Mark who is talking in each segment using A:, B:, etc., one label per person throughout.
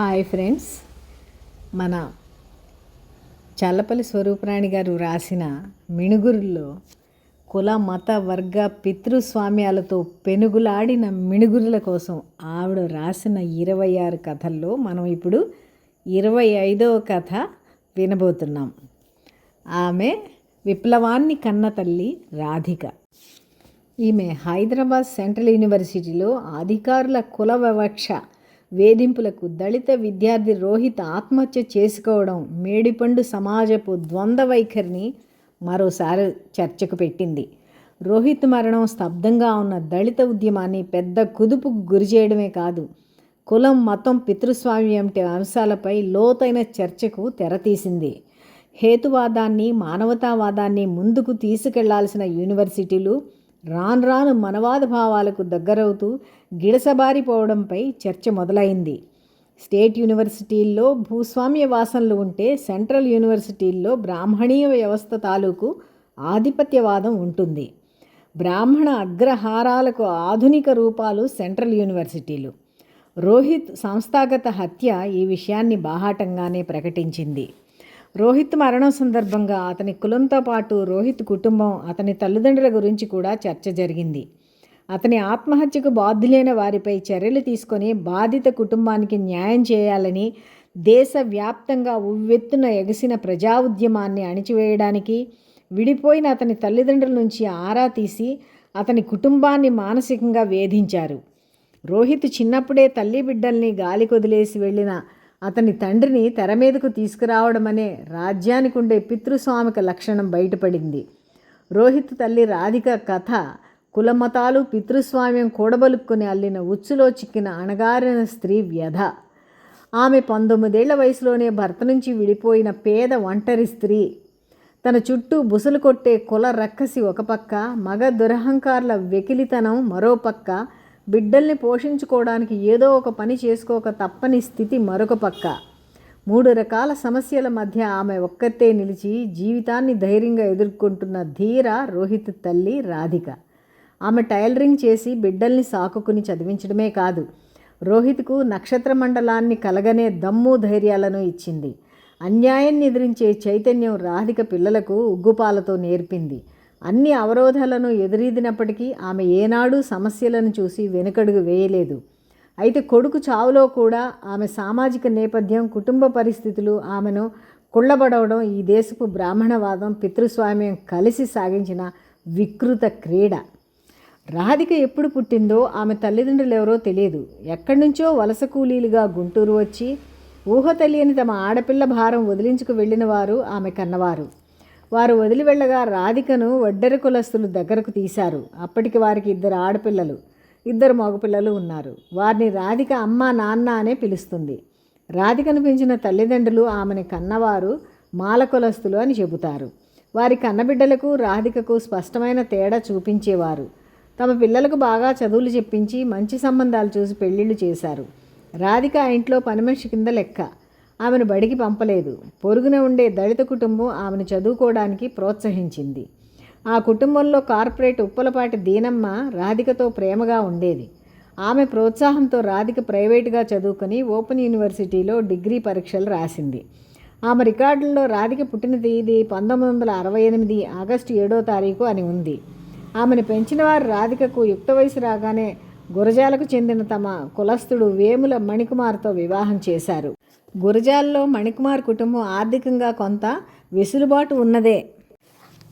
A: Hi friends, మన చల్లపల్లి స్వరూపరాణి గారు రాసిన మిణుగురుల్లో కుల మత వర్గ పితృస్వామ్యాలతో పెనుగులాడిన మిణుగురుల కోసం ఆవిడ రాసిన 26 కథల్లో మనం ఇప్పుడు 25వ కథ వినబోతున్నాం. ఆమె విప్లవాన్ని కన్న తల్లి రాధిక. ఈమె హైదరాబాద్ సెంట్రల్ యూనివర్సిటీలో అధికారుల కుల వివక్ష వేధింపులకు దళిత విద్యార్థి రోహిత్ ఆత్మహత్య చేసుకోవడం, మేడిపండు సమాజపు ద్వంద్వ వైఖరిని మరోసారి చర్చకు పెట్టింది. రోహిత్ మరణం స్తబ్దంగా ఉన్న దళిత ఉద్యమాన్ని పెద్ద కుదుపుకు గురి చేయడమే కాదు, కులం మతం పితృస్వామ్యం వంటి అంశాలపై లోతైన చర్చకు తెరతీసింది. హేతువాదాన్ని మానవతావాదాన్ని ముందుకు తీసుకెళ్లాల్సిన యూనివర్సిటీలు రాను రాను మనవాద భావాలకు దగ్గరవుతూ గిడసబారిపోవడంపై చర్చ మొదలైంది. స్టేట్ యూనివర్సిటీల్లో భూస్వామ్య వాసనలు ఉంటే సెంట్రల్ యూనివర్సిటీల్లో బ్రాహ్మణీయ వ్యవస్థ తాలూకు ఆధిపత్యవాదం ఉంటుంది. బ్రాహ్మణ అగ్రహారాలకు ఆధునిక రూపాలు సెంట్రల్ యూనివర్సిటీలు. రోహిత్ సంస్థాగత హత్య ఈ విషయాన్ని బాహాటంగానే ప్రకటించింది. రోహిత్ మరణం సందర్భంగా అతని కులంతో పాటు రోహిత్ కుటుంబం, అతని తల్లిదండ్రుల గురించి కూడా చర్చ జరిగింది. అతని ఆత్మహత్యకు బాధ్యులైన వారిపై చర్యలు తీసుకొని బాధిత కుటుంబానికి న్యాయం చేయాలని, దేశవ్యాప్తంగా ఉవ్వెత్తున ఎగసిన ప్రజా ఉద్యమాన్ని అణిచివేయడానికి విడిపోయిన అతని తల్లిదండ్రుల నుంచి ఆరా తీసి అతని కుటుంబాన్ని మానసికంగా వేధించారు. రోహిత్ చిన్నప్పుడే తల్లి బిడ్డల్ని గాలి కొదిలేసి వెళ్ళిన అతని తండ్రిని తెర మీదకు తీసుకురావడం అనే రాజ్యానికి ఉండే పితృస్వామిక లక్షణం బయటపడింది. రోహిత్ తల్లి రాధిక కథ కులమతాలు పితృస్వామ్యం కూడబలుక్కుని అల్లిన ఉచ్చులో చిక్కిన అణగారిన స్త్రీ వ్యధ. ఆమె 19 ఏళ్ల వయసులోనే భర్త నుంచి విడిపోయిన పేద ఒంటరి స్త్రీ. తన చుట్టూ బుసలు కొట్టే కుల రక్కసి ఒక పక్క, మగ దురహంకారుల వెకిలితనం మరో పక్క, బిడ్డల్ని పోషించుకోవడానికి ఏదో ఒక పని చేసుకోక తప్పని స్థితి మరొక పక్క. 3 రకాల సమస్యల మధ్య ఆమె ఒక్కతే నిలిచి జీవితాన్ని ధైర్యంగా ఎదుర్కొంటున్న ధీర రోహిత్ తల్లి రాధిక. ఆమె టైలరింగ్ చేసి బిడ్డల్ని సాకుకుని చదివించడమే కాదు, రోహిత్కు నక్షత్ర మండలాన్ని కలగనే దమ్ము ధైర్యాలను ఇచ్చింది. అన్యాయాన్ని ఎదిరించే చైతన్యం రాధిక పిల్లలకు ఉగ్గుపాలతో నేర్పింది. అన్ని అవరోధాలను ఎదురీదినప్పటికీ ఆమె ఏనాడు సమస్యలను చూసి వెనుకడుగు వేయలేదు. అయితే కొడుకు చావులో కూడా ఆమె సామాజిక నేపథ్యం, కుటుంబ పరిస్థితులు ఆమెను కుళ్ళబడవడం ఈ దేశపు బ్రాహ్మణవాదం, పితృస్వామ్యం కలిసి సాగించిన వికృత క్రీడ. రాధిక ఎప్పుడు పుట్టిందో ఆమె తల్లిదండ్రులు ఎవరో తెలియదు. ఎక్కడి నుంచో వలస కూలీలుగా గుంటూరు వచ్చి ఊహ తెలియని తమ ఆడపిల్ల భారం వదిలించుకు వెళ్ళిన వారు ఆమె కన్నవారు. వారు వదిలి వెళ్ళగా రాధికను వడ్డెర కులస్తులు దగ్గరకు తీశారు. అప్పటికి వారికి 2 ఆడపిల్లలు, 2 మగపిల్లలు ఉన్నారు. వారిని రాధిక అమ్మ నాన్న అనే పిలుస్తుంది. రాధికను పెంచిన తల్లిదండ్రులు ఆమెను కన్నవారు మాల కులస్తులు అని చెబుతారు. వారి కన్నబిడ్డలకు రాధికకు స్పష్టమైన తేడా చూపించేవారు. తమ పిల్లలకు బాగా చదువులు చెప్పించి మంచి సంబంధాలు చూసి పెళ్లిళ్ళు చేశారు. రాధిక ఆ ఇంట్లో పని మనిషి కింద లెక్క. ఆమెను బడికి పంపలేదు. పొరుగున ఉండే దళిత కుటుంబం ఆమెను చదువుకోవడానికి ప్రోత్సహించింది. ఆ కుటుంబంలో కార్పొరేట్ ఉప్పలపాటి దీనమ్మ రాధికతో ప్రేమగా ఉండేది. ఆమె ప్రోత్సాహంతో రాధిక ప్రైవేటుగా చదువుకొని ఓపెన్ యూనివర్సిటీలో డిగ్రీ పరీక్షలు రాసింది. ఆమె రికార్డుల్లో రాధిక పుట్టిన తేదీ 1968 ఆగస్టు 7వ తారీఖు అని ఉంది. ఆమెను పెంచిన వారు రాధికకు యుక్త వయసు రాగానే గురజాలకు చెందిన తమ కులస్థుడు వేముల మణికుమార్తో వివాహం చేశారు. గురజాల్లో మణికుమార్ కుటుంబం ఆర్థికంగా కొంత వెసులుబాటు ఉన్నదే.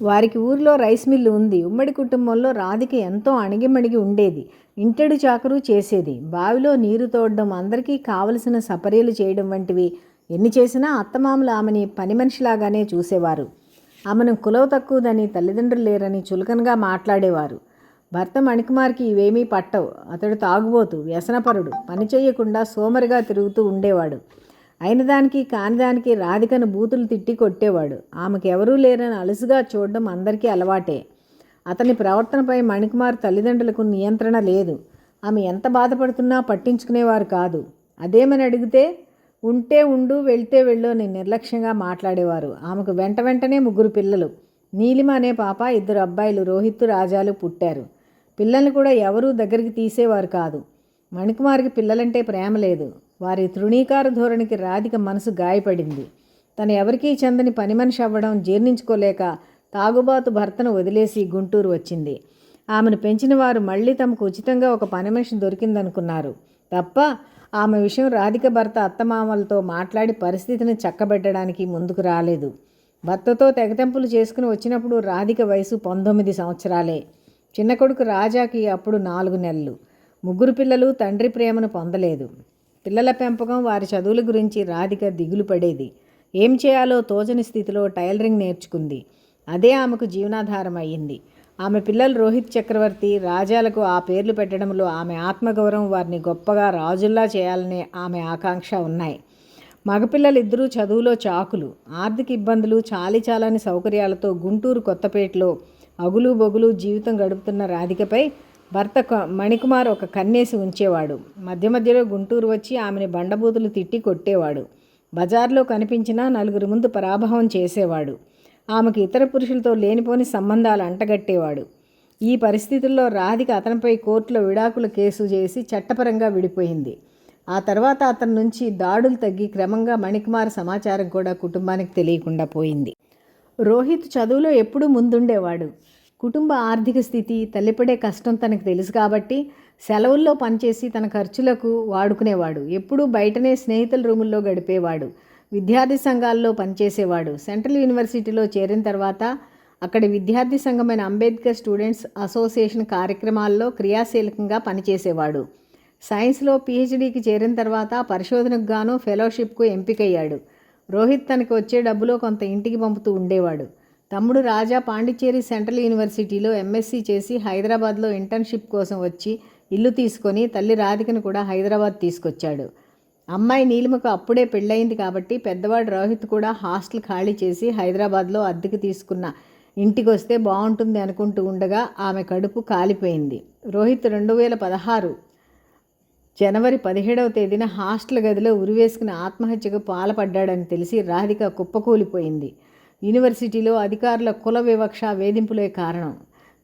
A: వారికి ఊరిలో రైస్ మిల్లు ఉంది. ఉమ్మడి కుటుంబంలో రాధిక ఎంతో అణిగిమణిగి ఉండేది. ఇంటెడు చాకరు చేసేది. బావిలో నీరు తోడడం, అందరికీ కావలసిన సపర్యలు చేయడం వంటివి ఎన్ని చేసినా అత్తమామలు ఆమెని పని మనిషిలాగానే చూసేవారు. ఆమెను కులవ తక్కువదని, తల్లిదండ్రులు లేరని చులకనగా మాట్లాడేవారు. భర్త మణికుమార్కి ఇవేమీ పట్టవు. అతడు తాగుబోతు, వ్యసనపరుడు, పని చేయకుండా సోమరిగా తిరుగుతూ ఉండేవాడు. అయినదానికి కానిదానికి రాధికను బూతులు తిట్టి కొట్టేవాడు. ఆమెకు ఎవరూ లేరని అలుసుగా చూడడం అందరికీ అలవాటే. అతని ప్రవర్తనపై మణికుమార్ తల్లిదండ్రులకు నియంత్రణ లేదు. ఆమె ఎంత బాధపడుతున్నా పట్టించుకునేవారు కాదు. అదేమని అడిగితే ఉంటే ఉండు, వెళ్తే వెళ్ళు అని నిర్లక్ష్యంగా మాట్లాడేవారు. ఆమెకు వెంటనే 3 పిల్లలు. నీలిమ అనే పాప, 2 అబ్బాయిలు రోహిత్, రాజాలు పుట్టారు. పిల్లల్ని కూడా ఎవరూ దగ్గరికి తీసేవారు కాదు. మణికుమార్కి పిల్లలంటే ప్రేమ లేదు. వారి తృణీకార ధోరణికి రాధిక మనసు గాయపడింది. తను ఎవరికీ చెందని పని మనిషి అవ్వడం జీర్ణించుకోలేక తాగుబాతు భర్తను వదిలేసి గుంటూరు వచ్చింది. ఆమెను పెంచిన వారు మళ్ళీ తమకు ఉచితంగా ఒక పని మనిషి దొరికిందనుకున్నారు తప్ప ఆమె విషయం రాధిక భర్త అత్తమామలతో మాట్లాడి పరిస్థితిని చక్కబెట్టడానికి ముందుకు రాలేదు. భర్తతో తెగతెంపులు చేసుకుని వచ్చినప్పుడు రాధిక వయసు 19 సంవత్సరాలే. చిన్న కొడుకు రాజాకి అప్పుడు 4 నెలలు. 3 పిల్లలు తండ్రి ప్రేమను పొందలేదు. పిల్లల పెంపకం, వారి చదువుల గురించి రాధిక దిగులు పడేది. ఏం చేయాలో తోచని స్థితిలో టైలరింగ్ నేర్చుకుంది. అదే ఆమెకు జీవనాధారం అయ్యింది. ఆమె పిల్లలు రోహిత్ చక్రవర్తి, రాజాలకు ఆ పేర్లు పెట్టడంలో ఆమె ఆత్మగౌరవం, వారిని గొప్పగా రాజుల్లా చేయాలనే ఆమె ఆకాంక్ష ఉన్నాయి. మగపిల్లలిద్దరూ చదువులో చాకులు. ఆర్థిక ఇబ్బందులు, చాలీచాలని సౌకర్యాలతో గుంటూరు కొత్తపేటలో అగులు బొగులు జీవితం గడుపుతున్న రాధికపై భర్త మణికుమార్ ఒక కన్నేసి ఉంచేవాడు. మధ్య మధ్యలో గుంటూరు వచ్చి ఆమెని బండబూతులు తిట్టి కొట్టేవాడు. బజార్లో కనిపించినా నలుగురి ముందు పరాభవం చేసేవాడు. ఆమెకు ఇతర పురుషులతో లేనిపోని సంబంధాలు అంటగట్టేవాడు. ఈ పరిస్థితుల్లో రాధిక అతనిపై కోర్టులో విడాకుల కేసు చేసి చట్టపరంగా విడిపోయింది. ఆ తర్వాత అతని నుంచి దాడులు తగ్గి క్రమంగా మణికుమార్ సమాచారం కూడా కుటుంబానికి తెలియకుండా పోయింది. రోహిత్ చదువులో ఎప్పుడూ ముందుండేవాడు. కుటుంబ ఆర్థిక స్థితి, తల్లిపడే కష్టం తనకు తెలుసు కాబట్టి సెలవుల్లో పనిచేసి తన ఖర్చులకు వాడుకునేవాడు. ఎప్పుడూ బయటనే స్నేహితుల రూముల్లో గడిపేవాడు. విద్యార్థి సంఘాల్లో పనిచేసేవాడు. సెంట్రల్ యూనివర్సిటీలో చేరిన తర్వాత అక్కడి విద్యార్థి సంఘమైన అంబేద్కర్ స్టూడెంట్స్ అసోసియేషన్ కార్యక్రమాల్లో క్రియాశీలకంగా పనిచేసేవాడు. సైన్స్లో PhDకి చేరిన తర్వాత పరిశోధనకు గాను ఫెలోషిప్కు ఎంపికయ్యాడు. రోహిత్ తనకు వచ్చే డబ్బులో కొంత ఇంటికి పంపుతూ ఉండేవాడు. తమ్ముడు రాజా పాండిచ్చేరి సెంట్రల్ యూనివర్సిటీలో MSc చేసి హైదరాబాద్లో ఇంటర్న్షిప్ కోసం వచ్చి ఇల్లు తీసుకొని తల్లి రాధికను కూడా హైదరాబాద్ తీసుకొచ్చాడు. అమ్మాయి నీలిమకు అప్పుడే పెళ్ళయింది కాబట్టి పెద్దవాడు రోహిత్ కూడా హాస్టల్ ఖాళీ చేసి హైదరాబాద్లో అద్దెకు తీసుకున్న ఇంటికి వస్తే బాగుంటుంది అనుకుంటూ ఉండగా ఆమె కడుపు కాలిపోయింది. రోహిత్ 2016 జనవరి 17వ తేదీన హాస్టల్ గదిలో ఉరివేసుకుని ఆత్మహత్యకు పాల్పడ్డాడని తెలిసి రాధిక కుప్పకూలిపోయింది. యూనివర్సిటీలో అధికారుల కుల వివక్ష వేధింపులే కారణం.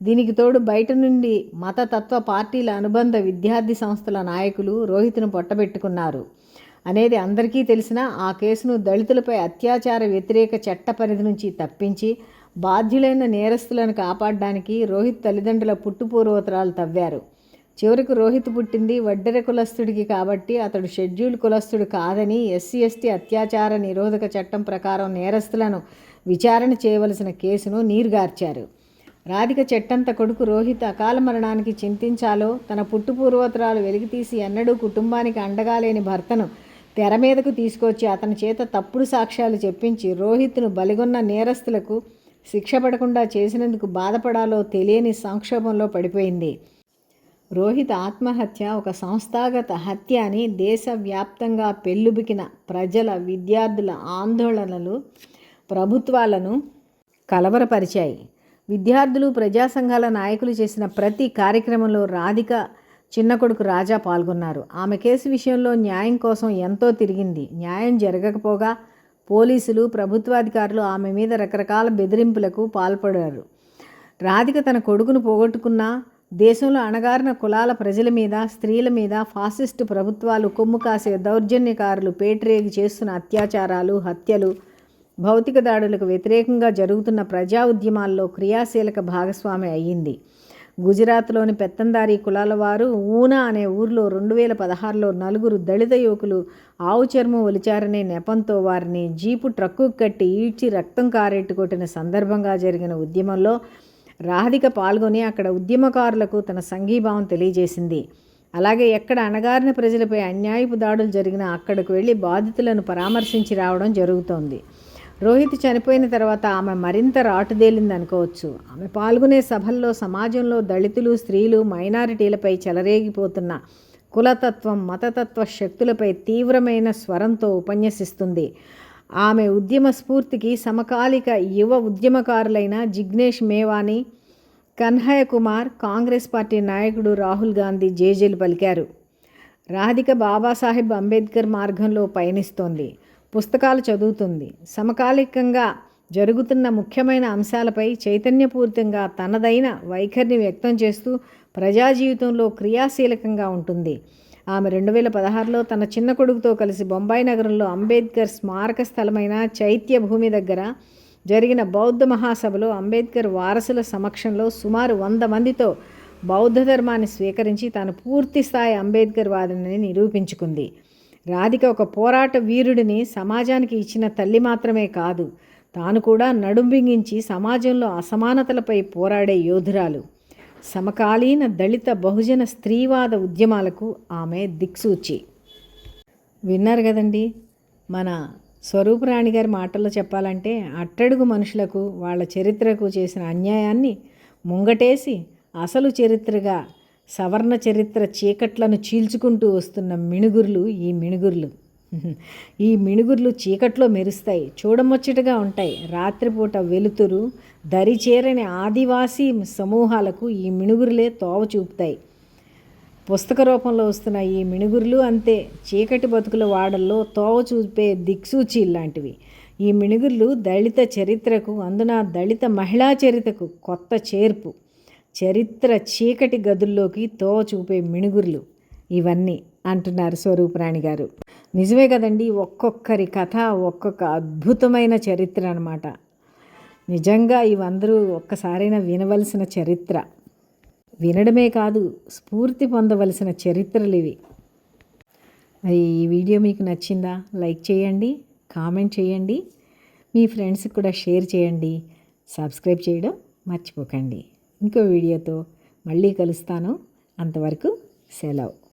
A: దీనికి తోడు బయట నుండి మతతత్వ పార్టీల అనుబంధ విద్యార్థి సంస్థల నాయకులు రోహిత్ను పొట్టబెట్టుకున్నారు అనేది అందరికీ తెలిసినా ఆ కేసును దళితులపై అత్యాచార వ్యతిరేక చట్ట పరిధి నుంచి తప్పించి బాధ్యులైన నేరస్తులను కాపాడడానికి రోహిత్ తల్లిదండ్రుల పుట్టుపూర్వోత్తరాలు తవ్వారు. చివరికి రోహిత్ పుట్టింది వడ్డెర కులస్తుడికి కాబట్టి అతడు షెడ్యూల్ కులస్తుడు కాదని SC/ST అత్యాచార నిరోధక చట్టం ప్రకారం నేరస్తులను విచారణ చేయవలసిన కేసును నీరుగార్చారు. రాధిక చెట్టంత కొడుకు రోహిత్ అకాల మరణానికి చింతించాలో తన పుట్టుపూర్వోత్తరాలు వెలికితీసి ఎన్నడూ కుటుంబానికి అండగా లేని భర్తను తెర మీదకు తీసుకొచ్చి అతని చేత తప్పుడు సాక్ష్యాలు చెప్పించి రోహిత్ను బలిగొన్న నేరస్తులకు శిక్ష పడకుండా చేసినందుకు బాధపడాలో తెలియని సంక్షోభంలో పడిపోయింది. రోహిత్ ఆత్మహత్య ఒక సంస్థాగత హత్య అని దేశవ్యాప్తంగా పెల్లుబికిన ప్రజల, విద్యార్థుల ఆందోళనలు ప్రభుత్వాలను కలవరపరిచాయి. విద్యార్థులు, ప్రజా సంఘాల నాయకులు చేసిన ప్రతి కార్యక్రమంలో రాధిక చిన్న కొడుకు రాజా పాల్గొన్నారు. ఆమె కేసు విషయంలో న్యాయం కోసం ఎంతో తిరిగింది. న్యాయం జరగకపోగా పోలీసులు, ప్రభుత్వాధికారులు ఆమె మీద రకరకాల బెదిరింపులకు పాల్పడారు. రాధిక తన కొడుకును పోగొట్టుకున్నా దేశంలో అణగారిన కులాల ప్రజల మీద, స్త్రీల మీద ఫాసిస్టు ప్రభుత్వాలు కొమ్ము కాసే దౌర్జన్యకారులు పేటరేగి చేస్తున్న అత్యాచారాలు, హత్యలు, భౌతిక దాడులకు వ్యతిరేకంగా జరుగుతున్న ప్రజా ఉద్యమాల్లో క్రియాశీలక భాగస్వామి అయ్యింది. గుజరాత్లోని పెత్తందారీ కులాల వారు ఊనా అనే ఊరిలో 2016లో 4 దళిత యువకులు ఆవు చర్మం ఒలిచారనే నెపంతో వారిని జీపు ట్రక్కుకు కట్టి ఈడ్చి రక్తం కారెట్టు కొట్టిన సందర్భంగా జరిగిన ఉద్యమంలో రాధిక పాల్గొని అక్కడ ఉద్యమకారులకు తన సంఘీభావం తెలియజేసింది. అలాగే ఎక్కడ అణగారిన ప్రజలపై అన్యాయపు దాడులు జరిగినా అక్కడకు వెళ్ళి బాధితులను పరామర్శించి రావడం జరుగుతోంది. రోహిత్ చనిపోయిన తర్వాత ఆమె మరింత రాటుదేలింది అనుకోవచ్చు. ఆమె పాల్గొనే సభల్లో సమాజంలో దళితులు, స్త్రీలు, మైనారిటీలపై చెలరేగిపోతున్న కులతత్వం, మతతత్వ శక్తులపై తీవ్రమైన స్వరంతో ఉపన్యసిస్తుంది. ఆమె ఉద్యమ స్ఫూర్తికి సమకాలిక యువ ఉద్యమకారులైన జిగ్నేష్ మేవాని, కన్హయ్య కుమార్, కాంగ్రెస్ పార్టీ నాయకుడు రాహుల్ గాంధీ జేజేలు పలికారు. రాధిక బాబాసాహెబ్ అంబేద్కర్ మార్గంలో పయనిస్తోంది. పుస్తకాలు చదువుతుంది. సమకాలికంగా జరుగుతున్న ముఖ్యమైన అంశాలపై చైతన్యపూరితంగా తనదైన వైఖరిని వ్యక్తం చేస్తూ ప్రజా జీవితంలో క్రియాశీలకంగా ఉంటుంది. ఆమె 2016లో తన చిన్న కొడుకుతో కలిసి బొంబాయి నగరంలో అంబేద్కర్ స్మారక స్థలమైన చైత్య భూమి దగ్గర జరిగిన బౌద్ధ మహాసభలో అంబేద్కర్ వారసుల సమక్షంలో సుమారు 100 మందితో బౌద్ధ ధర్మాన్ని స్వీకరించి తాను పూర్తిస్థాయి అంబేద్కర్ వాదిని నిరూపించుకుంది. రాధిక ఒక పోరాట వీరుడిని సమాజానికి ఇచ్చిన తల్లి మాత్రమే కాదు, తాను కూడా నడుంబింగించి సమాజంలో అసమానతలపై పోరాడే యోధురాలు. సమకాలీన దళిత బహుజన స్త్రీవాద ఉద్యమాలకు ఆమె దిక్సూచి. విన్నారు కదండి, మన స్వరూపరాణి గారి మాటల్లో చెప్పాలంటే అట్టడుగు మనుషులకు వాళ్ళ చరిత్రకు చేసిన అన్యాయాన్ని ముంగటేసి అసలు చరిత్రగా సవర్ణ చరిత్ర చీకట్లను చీల్చుకుంటూ వస్తున్న మిణుగుర్లు ఈ మిణుగుర్లు చీకట్లో మెరుస్తాయి, చూడముచ్చటగా ఉంటాయి. రాత్రిపూట వెలుతురు దరిచేరని ఆదివాసీ సమూహాలకు ఈ మిణుగురులే తోవ చూపుతాయి. పుస్తక రూపంలో వస్తున్న ఈ మిణుగురులు అంతే, చీకటి బతుకుల వాడల్లో తోవ చూపే దిక్సూచి లాంటివి. ఈ మిణుగుర్లు దళిత చరిత్రకు, అందున దళిత మహిళా చరిత్రకు కొత్త చేర్పు. చరిత్ర చీకటి గదుల్లోకి తోవ చూపే మిణుగుర్లు ఇవన్నీ అంటున్నారు స్వరూపరాణి గారు. నిజమే కదండి, ఒక్కొక్కరి కథ ఒక్కొక్క అద్భుతమైన చరిత్ర అన్నమాట. నిజంగా ఇవందరూ ఒక్కసారైనా వినవలసిన చరిత్ర, వినడమే కాదు స్ఫూర్తి పొందవలసిన చరిత్రలు ఇవి. ఈ వీడియో మీకు నచ్చిందా? లైక్ చేయండి, కామెంట్ చేయండి, మీ ఫ్రెండ్స్కి కూడా షేర్ చేయండి, సబ్స్క్రైబ్ చేయడం మర్చిపోకండి. ఇంకో వీడియోతో మళ్ళీ కలుస్తాను. అంతవరకు సెలవు.